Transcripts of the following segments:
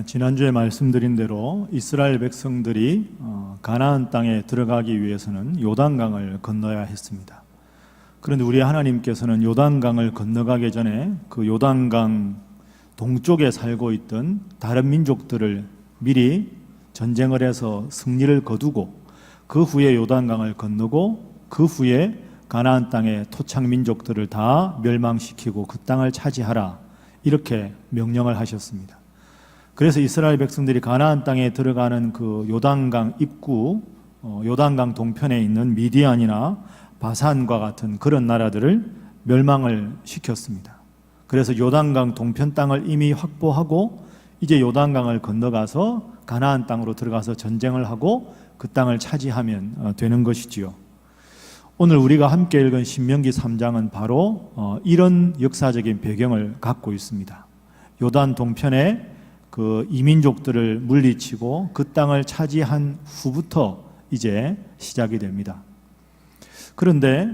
지난주에 말씀드린 대로 이스라엘 백성들이 가나안 땅에 들어가기 위해서는 요단강을 건너야 했습니다. 그런데 우리 하나님께서는 요단강을 건너가기 전에 그 요단강 동쪽에 살고 있던 다른 민족들을 미리 전쟁을 해서 승리를 거두고 그 후에 요단강을 건너고 그 후에 가나안 땅의 토착 민족들을 다 멸망시키고 그 땅을 차지하라, 이렇게 명령을 하셨습니다. 그래서 이스라엘 백성들이 가나안 땅에 들어가는 그 요단강 입구, 요단강 동편에 있는 미디안이나 바산과 같은 그런 나라들을 멸망을 시켰습니다. 그래서 요단강 동편 땅을 이미 확보하고 이제 요단강을 건너가서 가나안 땅으로 들어가서 전쟁을 하고 그 땅을 차지하면 되는 것이지요. 오늘 우리가 함께 읽은 신명기 3장은 바로 이런 역사적인 배경을 갖고 있습니다. 요단 동편에 그 이민족들을 물리치고 그 땅을 차지한 후부터 이제 시작이 됩니다. 그런데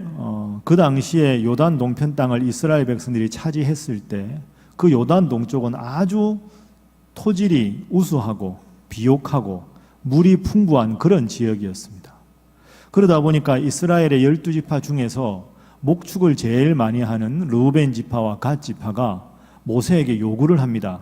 그 당시에 요단 동편 땅을 이스라엘 백성들이 차지했을 때 그 요단 동쪽은 아주 토질이 우수하고 비옥하고 물이 풍부한 그런 지역이었습니다. 그러다 보니까 이스라엘의 12지파 중에서 목축을 제일 많이 하는 르우벤 지파와 갓 지파가 모세에게 요구를 합니다.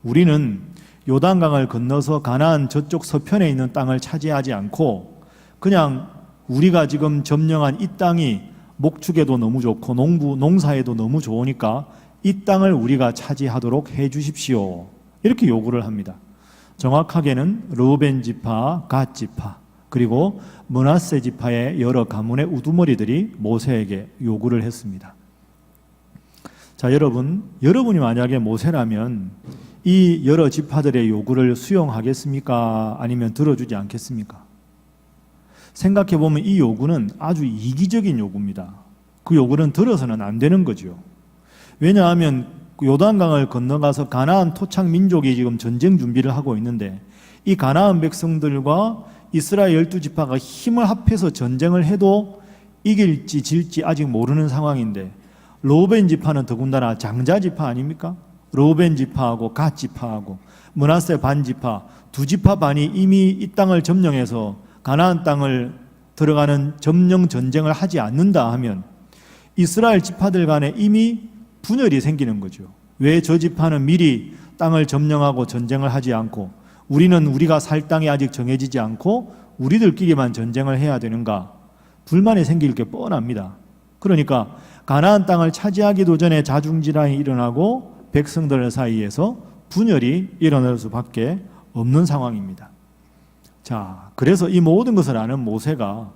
우리는 요단강을 건너서 가나안 저쪽 서편에 있는 땅을 차지하지 않고 그냥 우리가 지금 점령한 이 땅이 목축에도 너무 좋고 농사에도 너무 좋으니까 이 땅을 우리가 차지하도록 해 주십시오, 이렇게 요구를 합니다. 정확하게는 르우벤 지파, 갓 지파, 그리고 므낫세 지파의 여러 가문의 우두머리들이 모세에게 요구를 했습니다. 자, 여러분이 만약에 모세라면 이 여러 지파들의 요구를 수용하겠습니까? 아니면 들어주지 않겠습니까? 생각해보면 이 요구는 아주 이기적인 요구입니다. 그 요구는 들어서는 안 되는 거죠. 왜냐하면 요단강을 건너가서 가나안 토착 민족이 지금 전쟁 준비를 하고 있는데 이 가나안 백성들과 이스라엘 12지파가 힘을 합해서 전쟁을 해도 이길지 질지 아직 모르는 상황인데 르우벤 지파는 더군다나 장자 지파 아닙니까? 르우벤 지파하고 갓 지파하고 므낫세 반 지파, 두 지파 반이 이미 이 땅을 점령해서 가나안 땅을 들어가는 점령 전쟁을 하지 않는다 하면 이스라엘 지파들 간에 이미 분열이 생기는 거죠. 왜 저 지파는 미리 땅을 점령하고 전쟁을 하지 않고 우리는 우리가 살 땅이 아직 정해지지 않고 우리들끼리만 전쟁을 해야 되는가? 불만이 생길 게 뻔합니다. 그러니까 가나안 땅을 차지하기도 전에 자중질환이 일어나고 백성들 사이에서 분열이 일어날 수밖에 없는 상황입니다. 자, 그래서 이 모든 것을 아는 모세가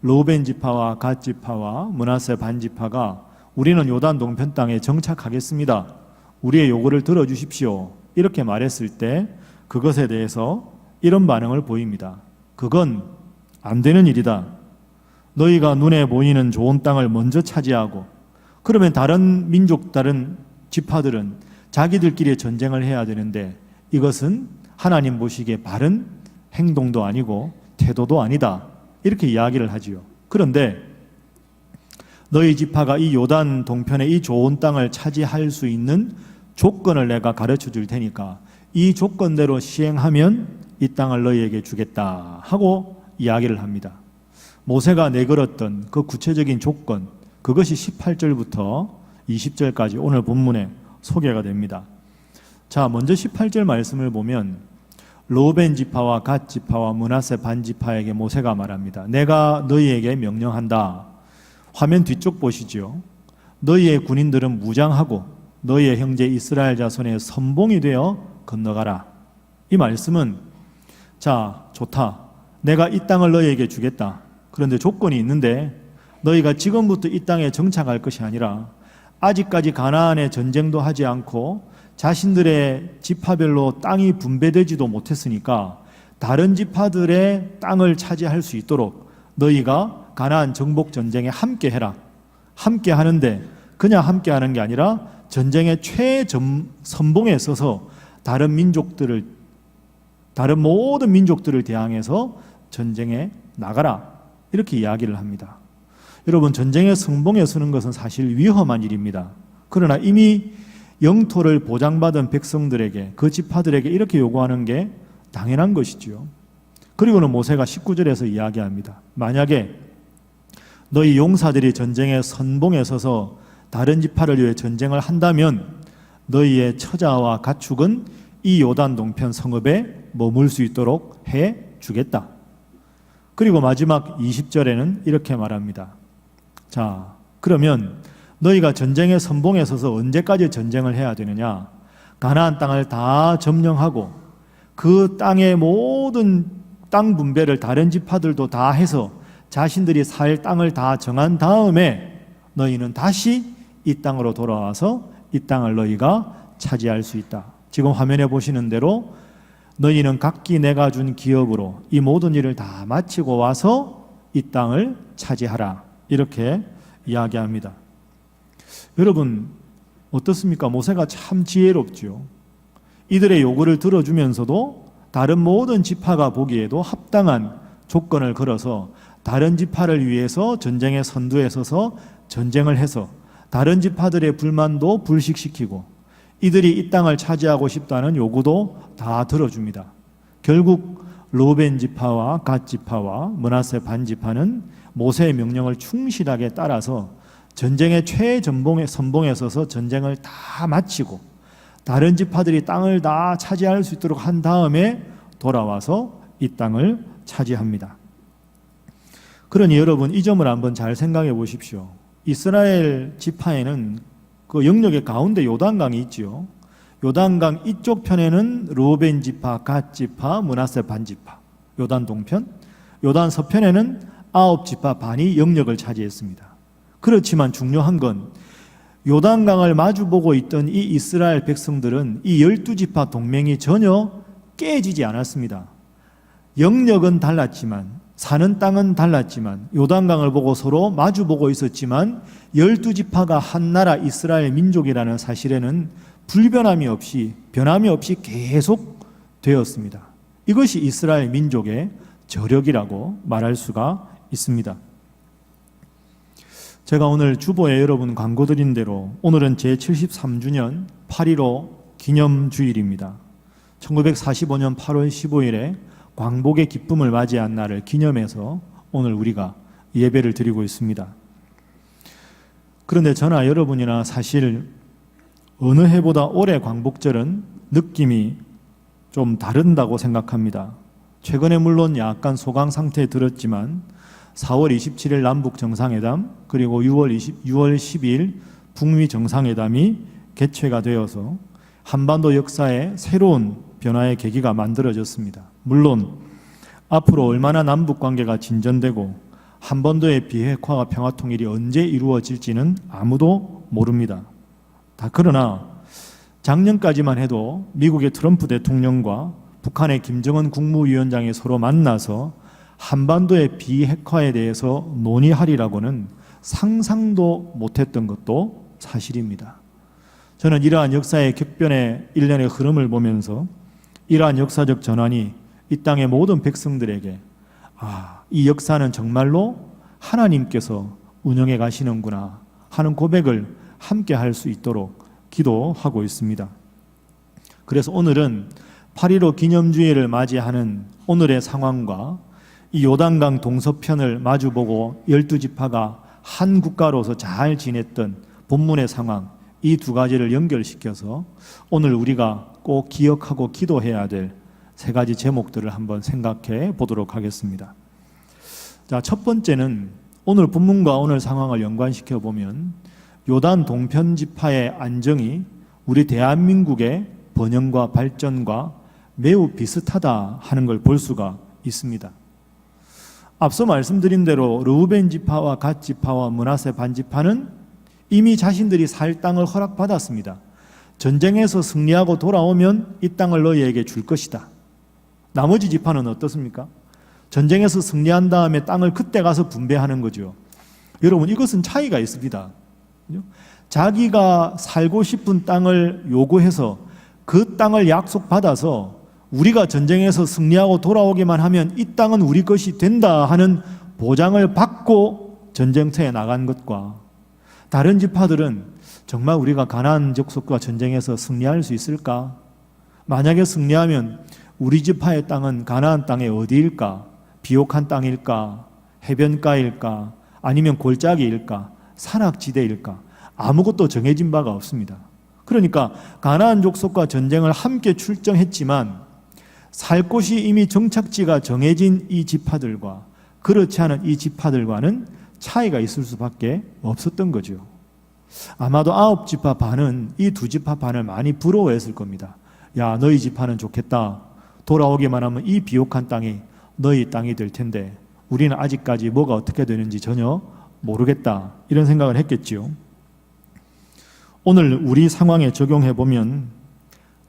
르우벤 지파와 갓 지파와 므낫세 반 지파가 우리는 요단 동편 땅에 정착하겠습니다, 우리의 요구를 들어주십시오, 이렇게 말했을 때 그것에 대해서 이런 반응을 보입니다. 그건 안 되는 일이다. 너희가 눈에 보이는 좋은 땅을 먼저 차지하고 그러면 다른 민족, 다른 지파들은 자기들끼리 전쟁을 해야 되는데 이것은 하나님 보시기에 바른 행동도 아니고 태도도 아니다, 이렇게 이야기를 하지요. 그런데 너희 지파가 이 요단 동편의 이 좋은 땅을 차지할 수 있는 조건을 내가 가르쳐 줄 테니까 이 조건대로 시행하면 이 땅을 너희에게 주겠다 하고 이야기를 합니다. 모세가 내걸었던 그 구체적인 조건, 그것이 18절부터 20절까지 오늘 본문에 소개가 됩니다. 자, 먼저 18절 말씀을 보면 르우벤 지파와 갓 지파와 므낫세 반 지파에게 모세가 말합니다. 내가 너희에게 명령한다. 화면 뒤쪽 보시죠. 너희의 군인들은 무장하고 너희의 형제 이스라엘 자손의 선봉이 되어 건너가라. 이 말씀은 자, 좋다. 내가 이 땅을 너희에게 주겠다. 그런데 조건이 있는데 너희가 지금부터 이 땅에 정착할 것이 아니라 아직까지 가나안에 전쟁도 하지 않고 자신들의 지파별로 땅이 분배되지도 못했으니까 다른 지파들의 땅을 차지할 수 있도록 너희가 가나안 정복 전쟁에 함께 해라. 함께 하는데 그냥 함께 하는 게 아니라 전쟁의 최선봉에 서서 다른 모든 민족들을 대항해서 전쟁에 나가라, 이렇게 이야기를 합니다. 여러분, 전쟁의 선봉에 서는 것은 사실 위험한 일입니다. 그러나 이미 영토를 보장받은 백성들에게, 그 지파들에게 이렇게 요구하는 게 당연한 것이지요. 그리고는 모세가 19절에서 이야기합니다. 만약에 너희 용사들이 전쟁의 선봉에 서서 다른 지파를 위해 전쟁을 한다면 너희의 처자와 가축은 이 요단 동편 성읍에 머물 수 있도록 해 주겠다. 그리고 마지막 20절에는 이렇게 말합니다. 자, 그러면 너희가 전쟁의 선봉에 서서 언제까지 전쟁을 해야 되느냐? 가나안 땅을 다 점령하고 그 땅의 모든 땅 분배를 다른 지파들도 다 해서 자신들이 살 땅을 다 정한 다음에 너희는 다시 이 땅으로 돌아와서 이 땅을 너희가 차지할 수 있다. 지금 화면에 보시는 대로 너희는 각기 내가 준 기업으로 이 모든 일을 다 마치고 와서 이 땅을 차지하라. 이렇게 이야기합니다. 여러분 어떻습니까? 모세가 참 지혜롭죠. 이들의 요구를 들어주면서도 다른 모든 지파가 보기에도 합당한 조건을 걸어서 다른 지파를 위해서 전쟁의 선두에 서서 전쟁을 해서 다른 지파들의 불만도 불식시키고 이들이 이 땅을 차지하고 싶다는 요구도 다 들어줍니다. 결국 르우벤 지파와 갓 지파와 므낫세 반 지파는 모세의 명령을 충실하게 따라서 전쟁의 최전봉의 선봉에 서서 전쟁을 다 마치고 다른 지파들이 땅을 다 차지할 수 있도록 한 다음에 돌아와서 이 땅을 차지합니다. 그러니 여러분 이 점을 한번 잘 생각해 보십시오. 이스라엘 지파에는 그 영역의 가운데 요단강이 있지요. 요단강 이쪽 편에는 르우벤 지파, 갓 지파, 므낫세 반 지파, 요단 동편, 요단 서편에는 9지파 반이 영역을 차지했습니다. 그렇지만 중요한 건 요단강을 마주보고 있던 이 이스라엘 백성들은 이 12지파 동맹이 전혀 깨지지 않았습니다. 영역은 달랐지만 사는 땅은 달랐지만 요단강을 보고 서로 마주보고 있었지만 12지파가 한 나라 이스라엘 민족이라는 사실에는 불변함이 없이 변함이 없이 계속 되었습니다. 이것이 이스라엘 민족의 저력이라고 말할 수가 있습니다. 제가 오늘 주보에 여러분 광고 드린 대로 오늘은 제73주년 8.15 기념주일입니다. 1945년 8월 15일에 광복의 기쁨을 맞이한 날을 기념해서 오늘 우리가 예배를 드리고 있습니다. 그런데 저나 여러분이나 사실 어느 해보다 올해 광복절은 느낌이 좀 다른다고 생각합니다. 최근에 물론 약간 소강 상태에 들었지만 4월 27일 남북 정상회담 그리고 6월 12일 북미 정상회담이 개최가 되어서 한반도 역사에 새로운 변화의 계기가 만들어졌습니다. 물론 앞으로 얼마나 남북 관계가 진전되고 한반도의 비핵화와 평화통일이 언제 이루어질지는 아무도 모릅니다. 그러나 작년까지만 해도 미국의 트럼프 대통령과 북한의 김정은 국무위원장이 서로 만나서 한반도의 비핵화에 대해서 논의하리라고는 상상도 못했던 것도 사실입니다. 저는 이러한 역사의 격변의 일련의 흐름을 보면서 이러한 역사적 전환이 이 땅의 모든 백성들에게 이 역사는 정말로 하나님께서 운영해 가시는구나 하는 고백을 함께 할 수 있도록 기도하고 있습니다. 그래서 오늘은 8.15 기념주의를 맞이하는 오늘의 상황과 이 요단강 동서편을 마주보고 12지파가 한 국가로서 잘 지냈던 본문의 상황 이 두 가지를 연결시켜서 오늘 우리가 꼭 기억하고 기도해야 될 세 가지 제목들을 한번 생각해 보도록 하겠습니다. 자, 첫 번째는 오늘 본문과 오늘 상황을 연관시켜 보면 요단 동편 지파의 안정이 우리 대한민국의 번영과 발전과 매우 비슷하다 하는 걸 볼 수가 있습니다. 앞서 말씀드린 대로 르우벤 지파와 갓 지파와 므낫세 반 지파는 이미 자신들이 살 땅을 허락받았습니다. 전쟁에서 승리하고 돌아오면 이 땅을 너희에게 줄 것이다. 나머지 지파는 어떻습니까? 전쟁에서 승리한 다음에 땅을 그때 가서 분배하는 거죠. 여러분 이것은 차이가 있습니다. 자기가 살고 싶은 땅을 요구해서 그 땅을 약속받아서 우리가 전쟁에서 승리하고 돌아오기만 하면 이 땅은 우리 것이 된다 하는 보장을 받고 전쟁터에 나간 것과 다른 지파들은 정말 우리가 가나안 족속과 전쟁에서 승리할 수 있을까? 만약에 승리하면 우리 지파의 땅은 가나안 땅의 어디일까? 비옥한 땅일까? 해변가일까? 아니면 골짜기일까? 산악지대일까? 아무것도 정해진 바가 없습니다. 그러니까 가나안 족속과 전쟁을 함께 출정했지만 살 곳이 이미 정착지가 정해진 이 지파들과 그렇지 않은 이 지파들과는 차이가 있을 수밖에 없었던 거죠. 아마도 9지파 반은 이 2지파 반을 많이 부러워했을 겁니다. 야, 너희 지파는 좋겠다. 돌아오기만 하면 이 비옥한 땅이 너희 땅이 될 텐데 우리는 아직까지 뭐가 어떻게 되는지 전혀 모르겠다. 이런 생각을 했겠지요. 오늘 우리 상황에 적용해 보면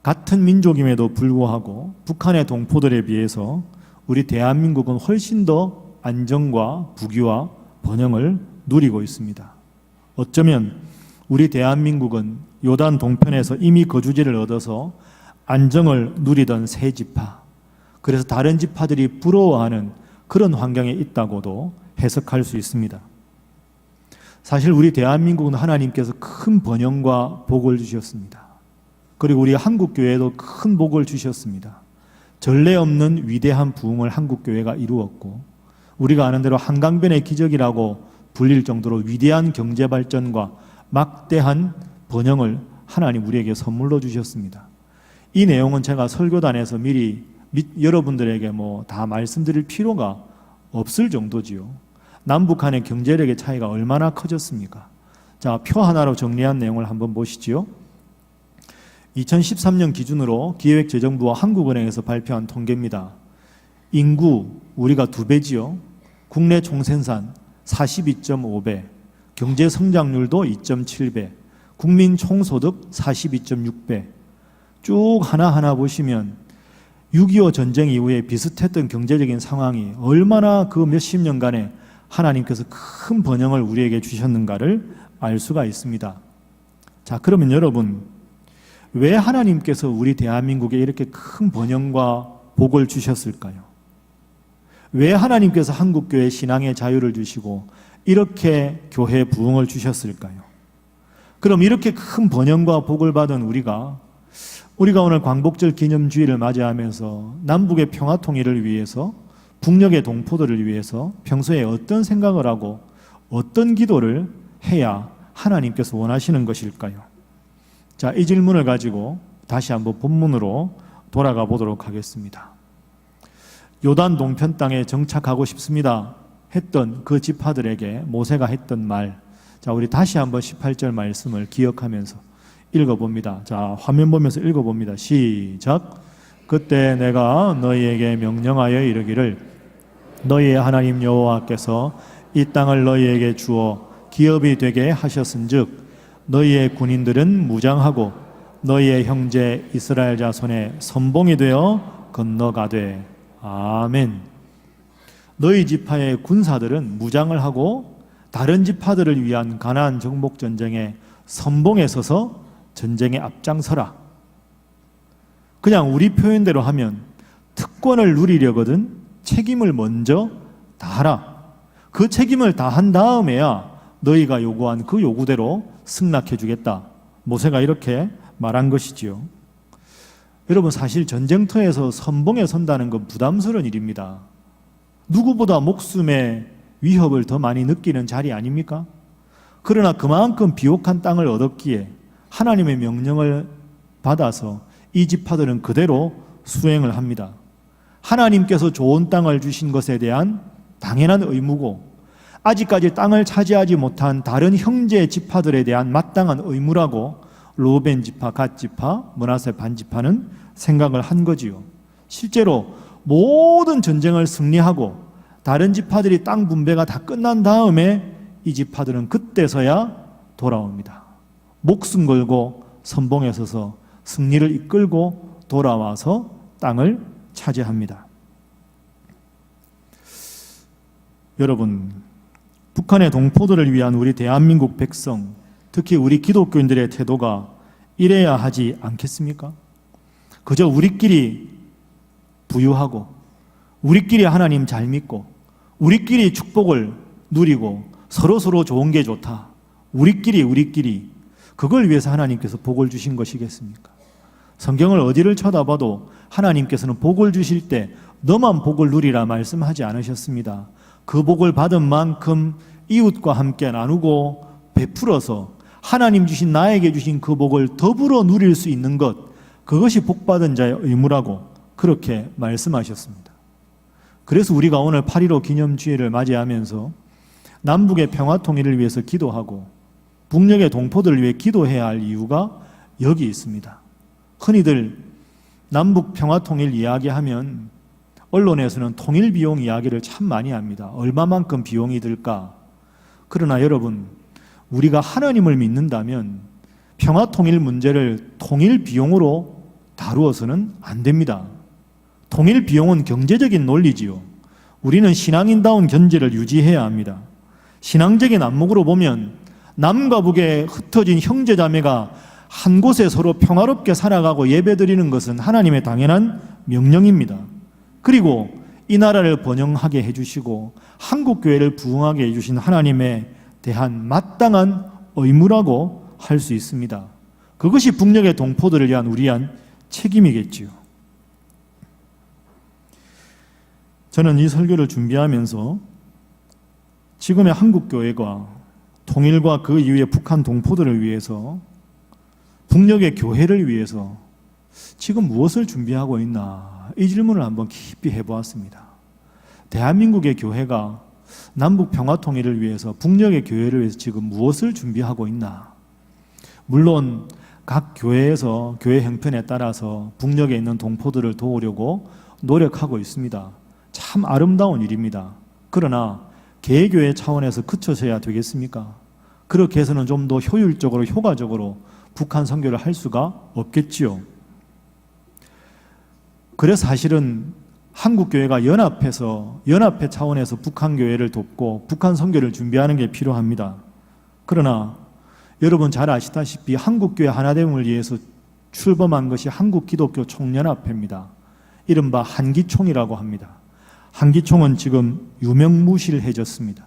같은 민족임에도 불구하고 북한의 동포들에 비해서 우리 대한민국은 훨씬 더 안정과 부귀와 번영을 누리고 있습니다. 어쩌면 우리 대한민국은 요단 동편에서 이미 거주지를 얻어서 안정을 누리던 새 지파, 그래서 다른 지파들이 부러워하는 그런 환경에 있다고도 해석할 수 있습니다. 사실 우리 대한민국은 하나님께서 큰 번영과 복을 주셨습니다. 그리고 우리 한국교회에도 큰 복을 주셨습니다. 전례 없는 위대한 부흥을 한국교회가 이루었고 우리가 아는 대로 한강변의 기적이라고 불릴 정도로 위대한 경제발전과 막대한 번영을 하나님 우리에게 선물로 주셨습니다. 이 내용은 제가 설교단에서 미리 여러분들에게 다 말씀드릴 필요가 없을 정도지요. 남북 간의 경제력의 차이가 얼마나 커졌습니까? 자, 표 하나로 정리한 내용을 한번 보시지요. 2013년 기준으로 기획재정부와 한국은행에서 발표한 통계입니다. 인구 우리가 2배지요. 국내 총생산 42.5배, 경제 성장률도 2.7배, 국민 총소득 42.6배. 쭉 하나하나 보시면 6.25 전쟁 이후에 비슷했던 경제적인 상황이 얼마나 그 몇십 년간에 하나님께서 큰 번영을 우리에게 주셨는가를 알 수가 있습니다. 자, 그러면 여러분, 왜 하나님께서 우리 대한민국에 이렇게 큰 번영과 복을 주셨을까요? 왜 하나님께서 한국교회 신앙의 자유를 주시고 이렇게 교회 부흥을 주셨을까요? 그럼 이렇게 큰 번영과 복을 받은 우리가 오늘 광복절 기념주의를 맞이하면서 남북의 평화 통일을 위해서 북녘의 동포들을 위해서 평소에 어떤 생각을 하고 어떤 기도를 해야 하나님께서 원하시는 것일까요? 자, 이 질문을 가지고 다시 한번 본문으로 돌아가 보도록 하겠습니다. 요단 동편 땅에 정착하고 싶습니다 했던 그 지파들에게 모세가 했던 말, 자, 우리 다시 한번 18절 말씀을 기억하면서 읽어봅니다. 자, 화면 보면서 읽어봅니다. 시작. 그때 내가 너희에게 명령하여 이르기를 너희의 하나님 여호와께서 이 땅을 너희에게 주어 기업이 되게 하셨은즉 너희의 군인들은 무장하고 너희의 형제 이스라엘 자손의 선봉이 되어 건너가되. 아멘. 너희 지파의 군사들은 무장을 하고 다른 지파들을 위한 가나안 정복 전쟁에 선봉에 서서 전쟁에 앞장서라. 그냥 우리 표현대로 하면 특권을 누리려거든 책임을 먼저 다하라. 그 책임을 다한 다음에야 너희가 요구한 그 요구대로 승낙해 주겠다. 모세가 이렇게 말한 것이지요. 여러분, 사실 전쟁터에서 선봉에 선다는 건 부담스러운 일입니다. 누구보다 목숨의 위협을 더 많이 느끼는 자리 아닙니까? 그러나 그만큼 비옥한 땅을 얻었기에 하나님의 명령을 받아서 이 지파들은 그대로 수행을 합니다. 하나님께서 좋은 땅을 주신 것에 대한 당연한 의무고 아직까지 땅을 차지하지 못한 다른 형제 지파들에 대한 마땅한 의무라고 르우벤 지파, 갓 지파, 므낫세 반 지파는 생각을 한 거지요. 실제로 모든 전쟁을 승리하고 다른 지파들이 땅 분배가 다 끝난 다음에 이 지파들은 그때서야 돌아옵니다. 목숨 걸고 선봉에 서서 승리를 이끌고 돌아와서 땅을 차지합니다. 여러분, 북한의 동포들을 위한 우리 대한민국 백성, 특히 우리 기독교인들의 태도가 이래야 하지 않겠습니까? 그저 우리끼리 부유하고 우리끼리 하나님 잘 믿고 우리끼리 축복을 누리고 서로 좋은 게 좋다. 우리끼리 그걸 위해서 하나님께서 복을 주신 것이겠습니까? 성경을 어디를 쳐다봐도 하나님께서는 복을 주실 때 너만 복을 누리라 말씀하지 않으셨습니다. 그 복을 받은 만큼 이웃과 함께 나누고 베풀어서 하나님 주신 나에게 주신 그 복을 더불어 누릴 수 있는 것, 그것이 복받은 자의 의무라고 그렇게 말씀하셨습니다. 그래서 우리가 오늘 8.15 기념주일을 맞이하면서 남북의 평화 통일을 위해서 기도하고 북녘의 동포들을 위해 기도해야 할 이유가 여기 있습니다. 흔히들 남북 평화 통일 이야기하면 언론에서는 통일 비용 이야기를 참 많이 합니다. 얼마만큼 비용이 들까? 그러나 여러분, 우리가 하나님을 믿는다면 평화 통일 문제를 통일 비용으로 다루어서는 안 됩니다. 통일 비용은 경제적인 논리지요. 우리는 신앙인다운 견제를 유지해야 합니다. 신앙적인 안목으로 보면 남과 북에 흩어진 형제자매가 한 곳에 서로 평화롭게 살아가고 예배드리는 것은 하나님의 당연한 명령입니다. 그리고 이 나라를 번영하게 해주시고 한국교회를 부흥하게 해주신 하나님에 대한 마땅한 의무라고 할 수 있습니다. 그것이 북녘의 동포들을 위한 우리한 책임이겠지요. 저는 이 설교를 준비하면서 지금의 한국교회가 통일과 그 이후에 북한 동포들을 위해서 북녘의 교회를 위해서 지금 무엇을 준비하고 있나, 이 질문을 한번 깊이 해보았습니다. 대한민국의 교회가 남북 평화 통일을 위해서 북녘의 교회를 위해서 지금 무엇을 준비하고 있나. 물론 각 교회에서 교회 형편에 따라서 북녘에 있는 동포들을 도우려고 노력하고 있습니다. 참 아름다운 일입니다. 그러나 개교회 차원에서 그쳐서야 되겠습니까? 그렇게 해서는 좀 더 효율적으로 효과적으로 북한 선교를 할 수가 없겠지요. 그래서 사실은 한국교회가 연합회 차원에서 북한 교회를 돕고 북한 선교를 준비하는 게 필요합니다. 그러나 여러분 잘 아시다시피 한국교회 하나됨을 위해서 출범한 것이 한국기독교총연합회입니다. 이른바 한기총이라고 합니다. 한기총은 지금 유명무실해졌습니다.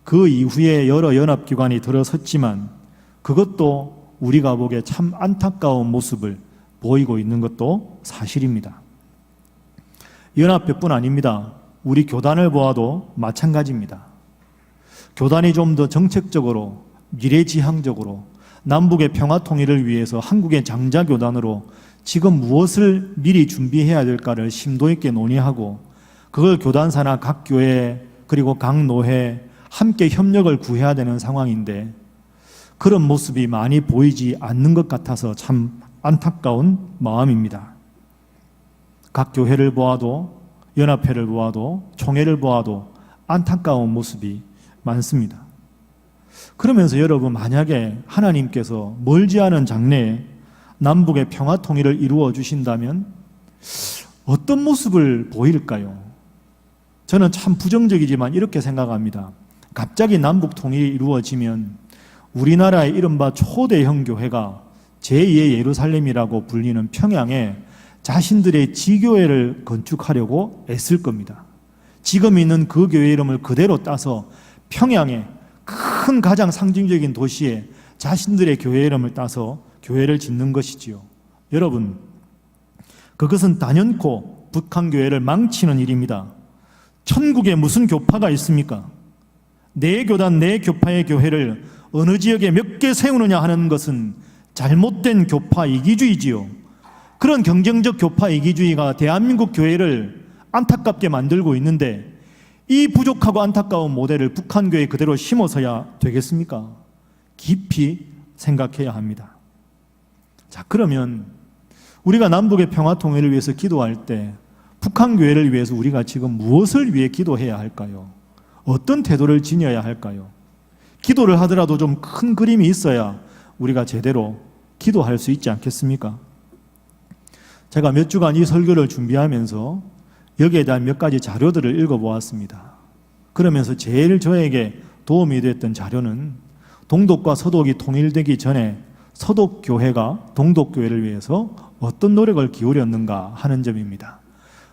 그 이후에 여러 연합기관이 들어섰지만 그것도 우리가 보기에 참 안타까운 모습을 보이고 있는 것도 사실입니다. 연합회뿐 아닙니다. 우리 교단을 보아도 마찬가지입니다. 교단이 좀 더 정책적으로 미래지향적으로 남북의 평화통일을 위해서 한국의 장자교단으로 지금 무엇을 미리 준비해야 될까를 심도 있게 논의하고 그걸 교단사나 각 교회 그리고 각 노회 함께 협력을 구해야 되는 상황인데 그런 모습이 많이 보이지 않는 것 같아서 참 안타까운 마음입니다. 각 교회를 보아도 연합회를 보아도 총회를 보아도 안타까운 모습이 많습니다. 그러면서 여러분 만약에 하나님께서 멀지 않은 장래에 남북의 평화 통일을 이루어 주신다면 어떤 모습을 보일까요? 저는 참 부정적이지만 이렇게 생각합니다. 갑자기 남북 통일이 이루어지면 우리나라의 이른바 초대형 교회가 제2의 예루살렘이라고 불리는 평양에 자신들의 지교회를 건축하려고 애쓸 겁니다. 지금 있는 그 교회 이름을 그대로 따서 평양에 큰 가장 상징적인 도시에 자신들의 교회 이름을 따서 교회를 짓는 것이지요. 여러분, 그것은 단연코 북한 교회를 망치는 일입니다. 천국에 무슨 교파가 있습니까? 내 교단, 내 교파의 교회를 어느 지역에 몇 개 세우느냐 하는 것은 잘못된 교파 이기주의지요. 그런 경쟁적 교파 이기주의가 대한민국 교회를 안타깝게 만들고 있는데 이 부족하고 안타까운 모델을 북한 교회에 그대로 심어서야 되겠습니까? 깊이 생각해야 합니다. 자, 그러면 우리가 남북의 평화 통일을 위해서 기도할 때 북한 교회를 위해서 우리가 지금 무엇을 위해 기도해야 할까요? 어떤 태도를 지녀야 할까요? 기도를 하더라도 좀 큰 그림이 있어야 우리가 제대로 기도할 수 있지 않겠습니까? 제가 몇 주간 이 설교를 준비하면서 여기에 대한 몇 가지 자료들을 읽어보았습니다. 그러면서 제일 저에게 도움이 됐던 자료는 동독과 서독이 통일되기 전에 서독교회가 동독교회를 위해서 어떤 노력을 기울였는가 하는 점입니다.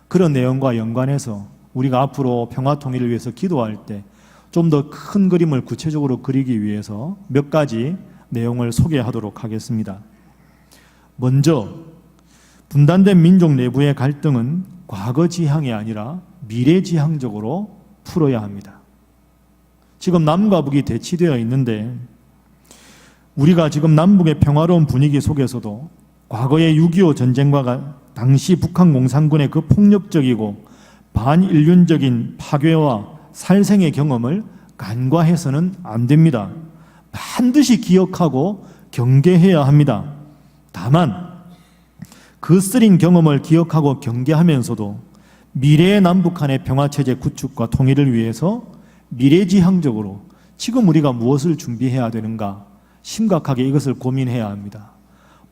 그런 내용과 연관해서 우리가 앞으로 평화통일을 위해서 기도할 때 좀 더 큰 그림을 구체적으로 그리기 위해서 몇 가지 내용을 소개하도록 하겠습니다. 먼저 분단된 민족 내부의 갈등은 과거지향이 아니라 미래지향적으로 풀어야 합니다. 지금 남과 북이 대치되어 있는데 우리가 지금 남북의 평화로운 분위기 속에서도 과거의 6.25 전쟁과 당시 북한 공산군의 그 폭력적이고 반인륜적인 파괴와 살생의 경험을 간과해서는 안 됩니다. 반드시 기억하고 경계해야 합니다. 다만 그 쓰린 경험을 기억하고 경계하면서도 미래의 남북한의 평화체제 구축과 통일을 위해서 미래지향적으로 지금 우리가 무엇을 준비해야 되는가 심각하게 이것을 고민해야 합니다.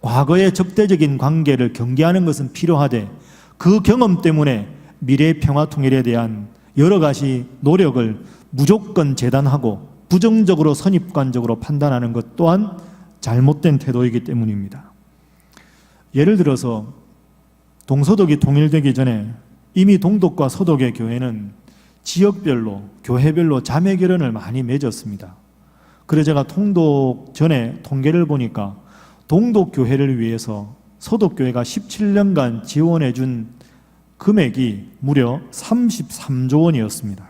과거의 적대적인 관계를 경계하는 것은 필요하되 그 경험 때문에 미래의 평화 통일에 대한 여러 가지 노력을 무조건 재단하고 부정적으로 선입관적으로 판단하는 것 또한 잘못된 태도이기 때문입니다. 예를 들어서 동서독이 통일되기 전에 이미 동독과 서독의 교회는 지역별로 교회별로 자매결연을 많이 맺었습니다. 그래서 제가 통독 전에 통계를 보니까 동독 교회를 위해서 서독 교회가 17년간 지원해 준 금액이 무려 33조 원이었습니다.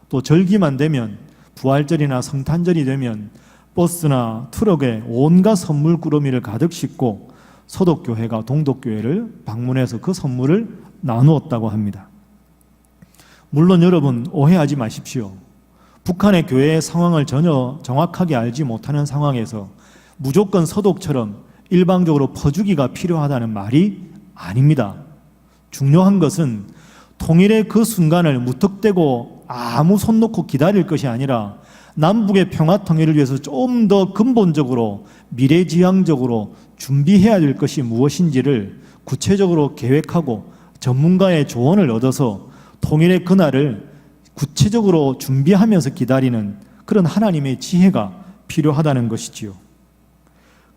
또 절기만 되면 부활절이나 성탄절이 되면 버스나 트럭에 온갖 선물 꾸러미를 가득 싣고 서독 교회가 동독 교회를 방문해서 그 선물을 나누었다고 합니다. 물론 여러분 오해하지 마십시오. 북한의 교회의 상황을 전혀 정확하게 알지 못하는 상황에서 무조건 서독처럼 일방적으로 퍼주기가 필요하다는 말이 아닙니다. 중요한 것은 통일의 그 순간을 무턱대고 아무 손 놓고 기다릴 것이 아니라 남북의 평화 통일을 위해서 좀 더 근본적으로 미래지향적으로 준비해야 될 것이 무엇인지를 구체적으로 계획하고 전문가의 조언을 얻어서 통일의 그날을 구체적으로 준비하면서 기다리는 그런 하나님의 지혜가 필요하다는 것이지요.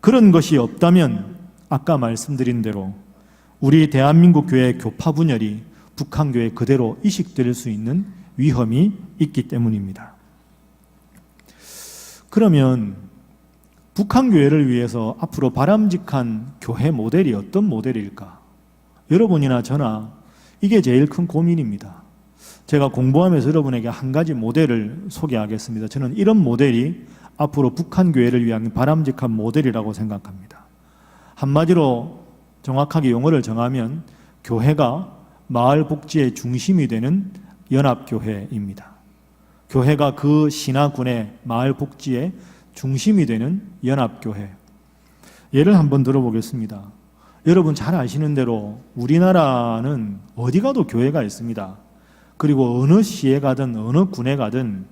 그런 것이 없다면 아까 말씀드린 대로 우리 대한민국 교회의 교파 분열이 북한 교회에 그대로 이식될 수 있는 위험이 있기 때문입니다. 그러면 북한 교회를 위해서 앞으로 바람직한 교회 모델이 어떤 모델일까? 여러분이나 저나 이게 제일 큰 고민입니다. 제가 공부하면서 여러분에게 한 가지 모델을 소개하겠습니다. 저는 이런 모델이 앞으로 북한 교회를 위한 바람직한 모델이라고 생각합니다. 한마디로 정확하게 용어를 정하면 교회가 마을 복지의 중심이 되는 연합교회입니다. 교회가 그 신화군의 마을 복지의 중심이 되는 연합교회. 예를 한번 들어보겠습니다. 여러분 잘 아시는 대로 우리나라는 어디 가도 교회가 있습니다. 그리고 어느 시에 가든 어느 군에 가든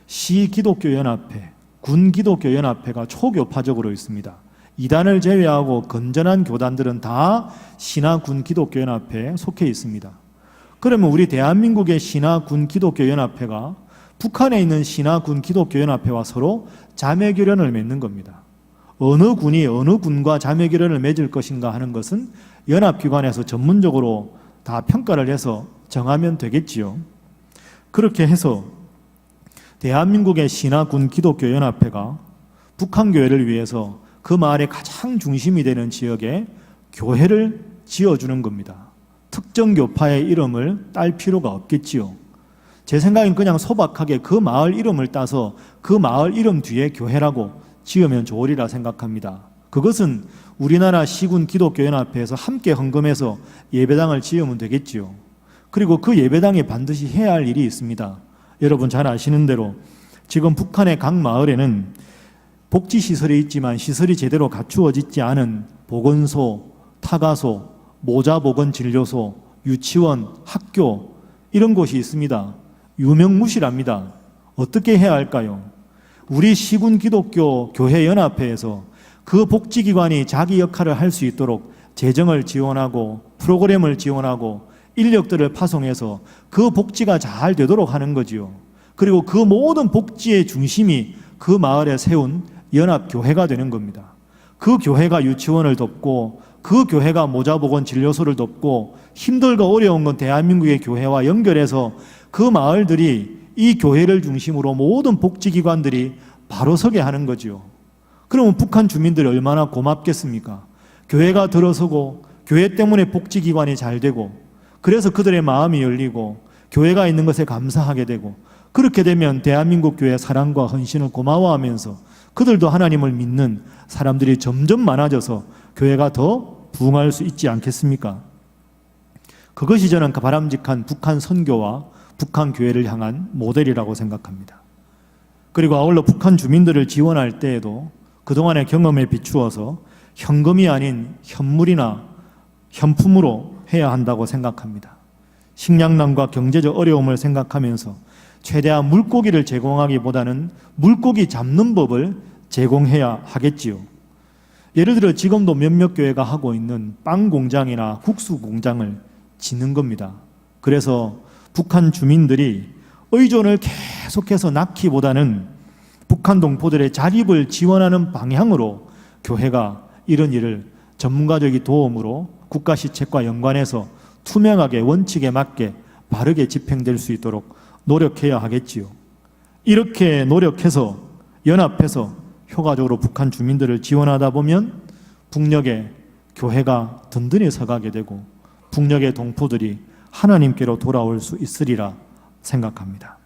시 기독교 연합회, 군 기독교 연합회가 초교파적으로 있습니다. 이단을 제외하고 건전한 교단들은 다 신화 군 기독교 연합회에 속해 있습니다. 그러면 우리 대한민국의 신화 군 기독교 연합회가 북한에 있는 신화 군 기독교 연합회와 서로 자매결연을 맺는 겁니다. 어느 군이 어느 군과 자매결연을 맺을 것인가 하는 것은 연합기관에서 전문적으로 다 평가를 해서 정하면 되겠지요. 그렇게 해서 대한민국의 신화군 기독교 연합회가 북한 교회를 위해서 그 마을의 가장 중심이 되는 지역에 교회를 지어주는 겁니다. 특정 교파의 이름을 딸 필요가 없겠지요. 제 생각엔 그냥 소박하게 그 마을 이름을 따서 그 마을 이름 뒤에 교회라고 지으면 좋으리라 생각합니다. 그것은 우리나라 시군 기독교 연합회에서 함께 헌금해서 예배당을 지으면 되겠지요. 그리고 그 예배당에 반드시 해야 할 일이 있습니다. 여러분 잘 아시는 대로 지금 북한의 각 마을에는 복지시설이 있지만 시설이 제대로 갖추어지지 않은 보건소, 타가소, 모자보건진료소, 유치원, 학교 이런 곳이 있습니다. 유명무실합니다. 어떻게 해야 할까요? 우리 시군 기독교 교회 연합회에서 그 복지기관이 자기 역할을 할 수 있도록 재정을 지원하고 프로그램을 지원하고 인력들을 파송해서 그 복지가 잘 되도록 하는 거지요. 그리고 그 모든 복지의 중심이 그 마을에 세운 연합교회가 되는 겁니다. 그 교회가 유치원을 돕고 그 교회가 모자보건 진료소를 돕고 힘들고 어려운 건 대한민국의 교회와 연결해서 그 마을들이 이 교회를 중심으로 모든 복지기관들이 바로 서게 하는 거지요. 그러면 북한 주민들이 얼마나 고맙겠습니까? 교회가 들어서고 교회 때문에 복지기관이 잘 되고 그래서 그들의 마음이 열리고 교회가 있는 것에 감사하게 되고 그렇게 되면 대한민국 교회의 사랑과 헌신을 고마워하면서 그들도 하나님을 믿는 사람들이 점점 많아져서 교회가 더 부흥할 수 있지 않겠습니까? 그것이 저는 바람직한 북한 선교와 북한 교회를 향한 모델이라고 생각합니다. 그리고 아울러 북한 주민들을 지원할 때에도 그동안의 경험에 비추어서 현금이 아닌 현물이나 현품으로 해야 한다고 생각합니다. 식량난과 경제적 어려움을 생각하면서 최대한 물고기를 제공하기보다는 물고기 잡는 법을 제공해야 하겠지요. 예를 들어 지금도 몇몇 교회가 하고 있는 빵 공장이나 국수 공장을 짓는 겁니다. 그래서 북한 주민들이 의존을 계속해서 낳기보다는 북한 동포들의 자립을 지원하는 방향으로 교회가 이런 일을 전문가적인 도움으로 국가 시책과 연관해서 투명하게 원칙에 맞게 바르게 집행될 수 있도록 노력해야 하겠지요. 이렇게 노력해서 연합해서 효과적으로 북한 주민들을 지원하다 보면 북녘에 교회가 든든히 서가게 되고 북녘의 동포들이 하나님께로 돌아올 수 있으리라 생각합니다.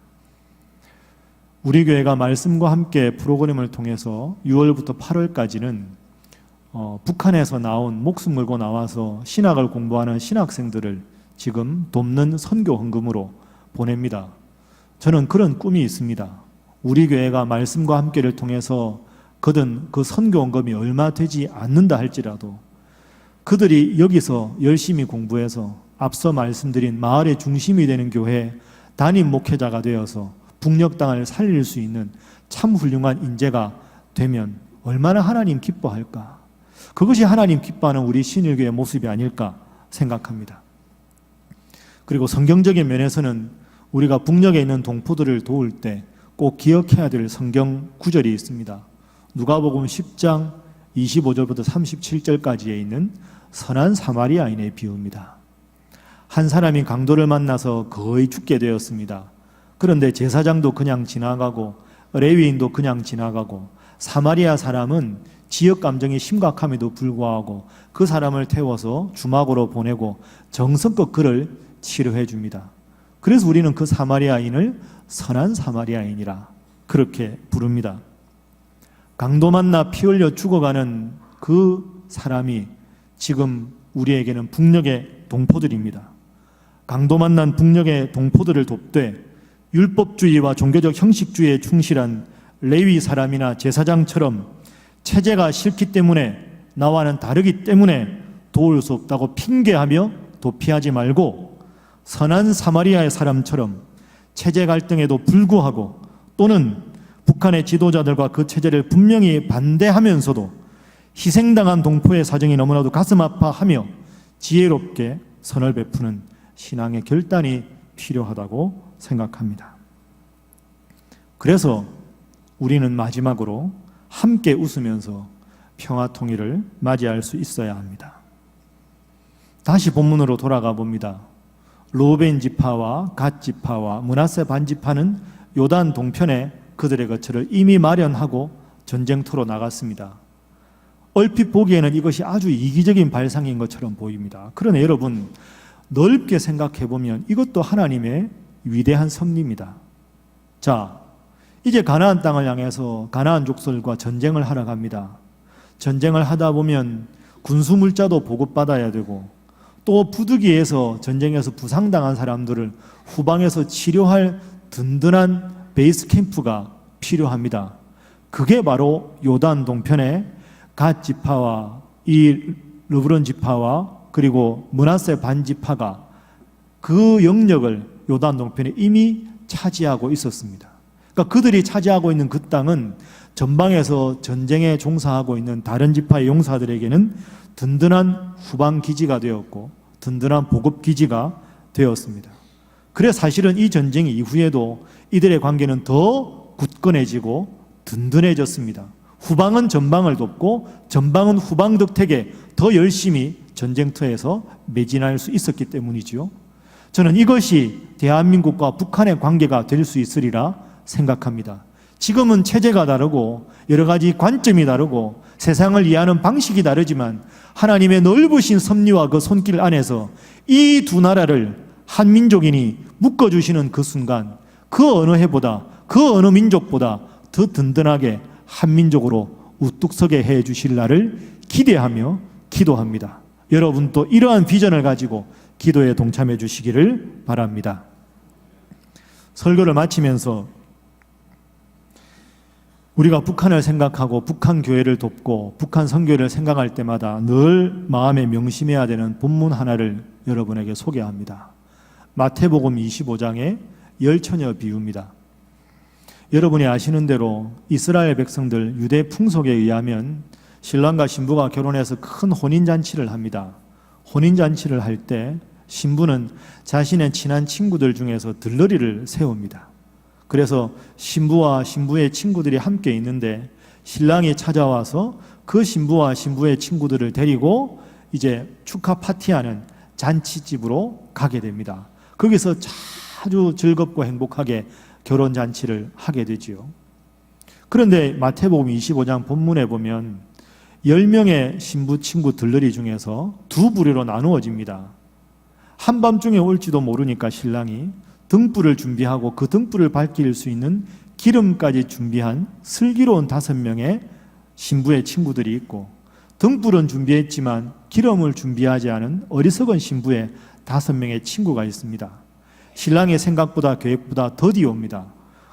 우리 교회가 말씀과 함께 프로그램을 통해서 6월부터 8월까지는 북한에서 나온 목숨 걸고 나와서 신학을 공부하는 신학생들을 지금 돕는 선교 헌금으로 보냅니다. 저는 그런 꿈이 있습니다. 우리 교회가 말씀과 함께를 통해서 거둔 그 선교 헌금이 얼마 되지 않는다 할지라도 그들이 여기서 열심히 공부해서 앞서 말씀드린 마을의 중심이 되는 교회 담임 목회자가 되어서 북녘 땅을 살릴 수 있는 참 훌륭한 인재가 되면 얼마나 하나님 기뻐할까? 그것이 하나님 기뻐하는 우리 신일교의 모습이 아닐까 생각합니다. 그리고 성경적인 면에서는 우리가 북녘에 있는 동포들을 도울 때 꼭 기억해야 될 성경 구절이 있습니다. 누가복음 10장 25절부터 37절까지에 있는 선한 사마리아인의 비유입니다. 한 사람이 강도를 만나서 거의 죽게 되었습니다. 그런데 제사장도 그냥 지나가고 레위인도 그냥 지나가고 사마리아 사람은 지역 감정이 심각함에도 불구하고 그 사람을 태워서 주막으로 보내고 정성껏 그를 치료해 줍니다. 그래서 우리는 그 사마리아인을 선한 사마리아인이라 그렇게 부릅니다. 강도 만나 피 흘려 죽어가는 그 사람이 지금 우리에게는 북녘의 동포들입니다. 강도 만난 북녘의 동포들을 돕되 율법주의와 종교적 형식주의에 충실한 레위 사람이나 제사장처럼 체제가 싫기 때문에 나와는 다르기 때문에 도울 수 없다고 핑계하며 도피하지 말고 선한 사마리아의 사람처럼 체제 갈등에도 불구하고 또는 북한의 지도자들과 그 체제를 분명히 반대하면서도 희생당한 동포의 사정이 너무나도 가슴 아파하며 지혜롭게 선을 베푸는 신앙의 결단이 필요하다고 생각합니다. 그래서 우리는 마지막으로 함께 웃으면서 평화 통일을 맞이할 수 있어야 합니다. 다시 본문으로 돌아가 봅니다. 르우벤 지파와 갓 지파와 므낫세 반 지파는 요단 동편에 그들의 거처를 이미 마련하고 전쟁터로 나갔습니다. 얼핏 보기에는 이것이 아주 이기적인 발상인 것처럼 보입니다. 그러나 여러분 넓게 생각해 보면 이것도 하나님의 위대한 섭리입니다. 자, 이제 가나안 땅을 향해서 가나안 족속과 전쟁을 하러 갑니다. 전쟁을 하다 보면 군수 물자도 보급받아야 되고 또 부득이해서 전쟁에서 부상당한 사람들을 후방에서 치료할 든든한 베이스 캠프가 필요합니다. 그게 바로 요단 동편의 갓 지파와 이 르브론 지파와 그리고 므낫세 반 지파가 그 영역을 요단 동편에 이미 차지하고 있었습니다. 그러니까 그들이 차지하고 있는 그 땅은 전방에서 전쟁에 종사하고 있는 다른 지파의 용사들에게는 든든한 후방 기지가 되었고 든든한 보급 기지가 되었습니다. 그래서 사실은 이 전쟁 이후에도 이들의 관계는 더 굳건해지고 든든해졌습니다. 후방은 전방을 돕고 전방은 후방 덕택에 더 열심히 전쟁터에서 매진할 수 있었기 때문이지요. 저는 이것이 대한민국과 북한의 관계가 될 수 있으리라 생각합니다. 지금은 체제가 다르고 여러 가지 관점이 다르고 세상을 이해하는 방식이 다르지만 하나님의 넓으신 섭리와 그 손길 안에서 이 두 나라를 한 민족이니 묶어주시는 그 순간 그 어느 해보다 그 어느 민족보다 더 든든하게 한 민족으로 우뚝 서게 해 주실 날을 기대하며 기도합니다. 여러분도 이러한 비전을 가지고 기도에 동참해 주시기를 바랍니다. 설교를 마치면서 우리가 북한을 생각하고 북한 교회를 돕고 북한 선교를 생각할 때마다 늘 마음에 명심해야 되는 본문 하나를 여러분에게 소개합니다. 마태복음 25장의 열처녀 비유입니다. 여러분이 아시는 대로 이스라엘 백성들 유대 풍속에 의하면 신랑과 신부가 결혼해서 큰 혼인잔치를 합니다. 혼인잔치를 할 때 신부는 자신의 친한 친구들 중에서 들러리를 세웁니다. 그래서 신부와 신부의 친구들이 함께 있는데 신랑이 찾아와서 그 신부와 신부의 친구들을 데리고 이제 축하 파티하는 잔치집으로 가게 됩니다. 거기서 아주 즐겁고 행복하게 결혼잔치를 하게 되지요. 그런데 마태복음 25장 본문에 보면 10명의 신부 친구 들러리 중에서 두 부류로 나누어집니다. 한밤중에 올지도 모르니까 신랑이 등불을 준비하고 그 등불을 밝힐 수 있는 기름까지 준비한 슬기로운 5명의 신부의 친구들이 있고, 등불은 준비했지만 기름을 준비하지 않은 어리석은 신부의 5명의 친구가 있습니다. 신랑의 생각보다 계획보다 더디 옵니다.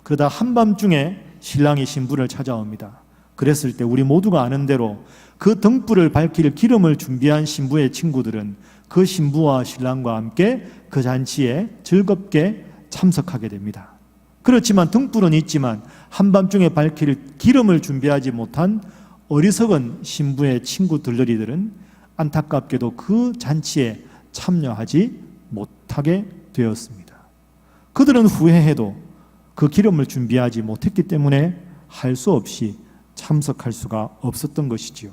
그러다 한밤중에 신랑이 신부를 찾아옵니다. 그랬을 때 우리 모두가 아는 대로 그 등불을 밝힐 기름을 준비한 신부의 친구들은 그 신부와 신랑과 함께 그 잔치에 즐겁게 참석하게 됩니다. 그렇지만 등불은 있지만 한밤중에 밝힐 기름을 준비하지 못한 어리석은 신부의 친구 들러리들은 안타깝게도 그 잔치에 참여하지 못하게 되었습니다. 그들은 후회해도 그 기름을 준비하지 못했기 때문에 할 수 없이 참석할 수가 없었던 것이지요.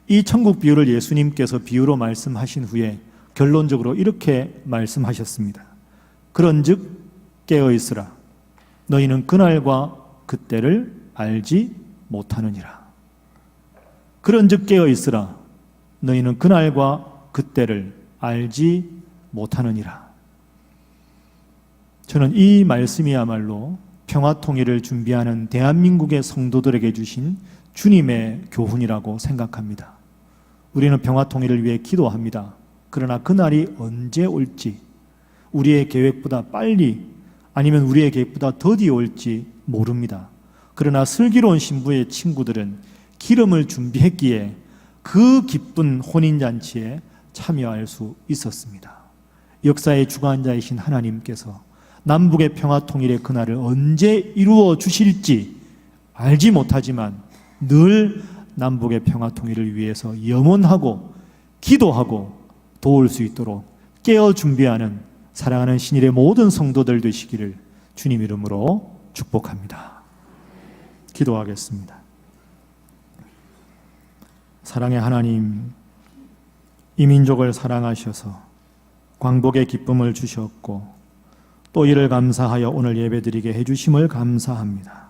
이 천국 비유를 예수님께서 비유로 말씀하신 후에 결론적으로 이렇게 말씀하셨습니다. 그런즉 깨어 있으라. 너희는 그날과 그때를 알지 못하느니라. 그런즉 깨어 있으라. 너희는 그날과 그때를 알지 못하느니라. 저는 이 말씀이야말로 평화통일을 준비하는 대한민국의 성도들에게 주신 주님의 교훈이라고 생각합니다. 우리는 평화통일을 위해 기도합니다. 그러나 그날이 언제 올지, 우리의 계획보다 빨리 아니면 우리의 계획보다 더디 올지 모릅니다. 그러나 슬기로운 신부의 친구들은 기름을 준비했기에 그 기쁜 혼인잔치에 참여할 수 있었습니다. 역사의 주관자이신 하나님께서 남북의 평화통일의 그날을 언제 이루어 주실지 알지 못하지만 늘 남북의 평화통일을 위해서 염원하고 기도하고 도울 수 있도록 깨어 준비하는 사랑하는 신일의 모든 성도들 되시기를 주님 이름으로 축복합니다. 기도하겠습니다. 사랑의 하나님, 이 민족을 사랑하셔서 광복의 기쁨을 주셨고 또 이를 감사하여 오늘 예배드리게 해주심을 감사합니다.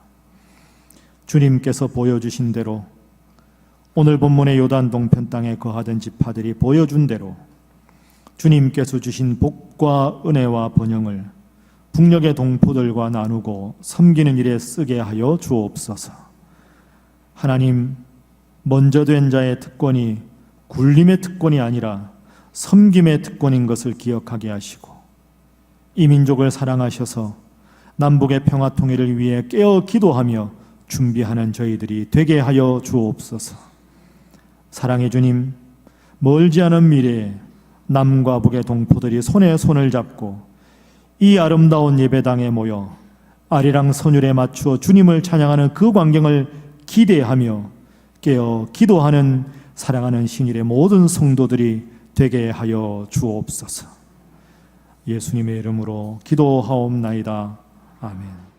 주님께서 보여주신 대로 오늘 본문의 요단 동편 땅에 거하던 지파들이 보여준 대로 주님께서 주신 복과 은혜와 번영을 북녘의 동포들과 나누고 섬기는 일에 쓰게 하여 주옵소서. 하나님, 먼저 된 자의 특권이 굴림의 특권이 아니라 섬김의 특권인 것을 기억하게 하시고 이 민족을 사랑하셔서 남북의 평화통일을 위해 깨어 기도하며 준비하는 저희들이 되게 하여 주옵소서. 사랑의 주님, 멀지 않은 미래에 남과 북의 동포들이 손에 손을 잡고 이 아름다운 예배당에 모여 아리랑 선율에 맞추어 주님을 찬양하는 그 광경을 기대하며 깨어 기도하는 사랑하는 신일의 모든 성도들이 되게 하여 주옵소서. 예수님의 이름으로 기도하옵나이다. 아멘.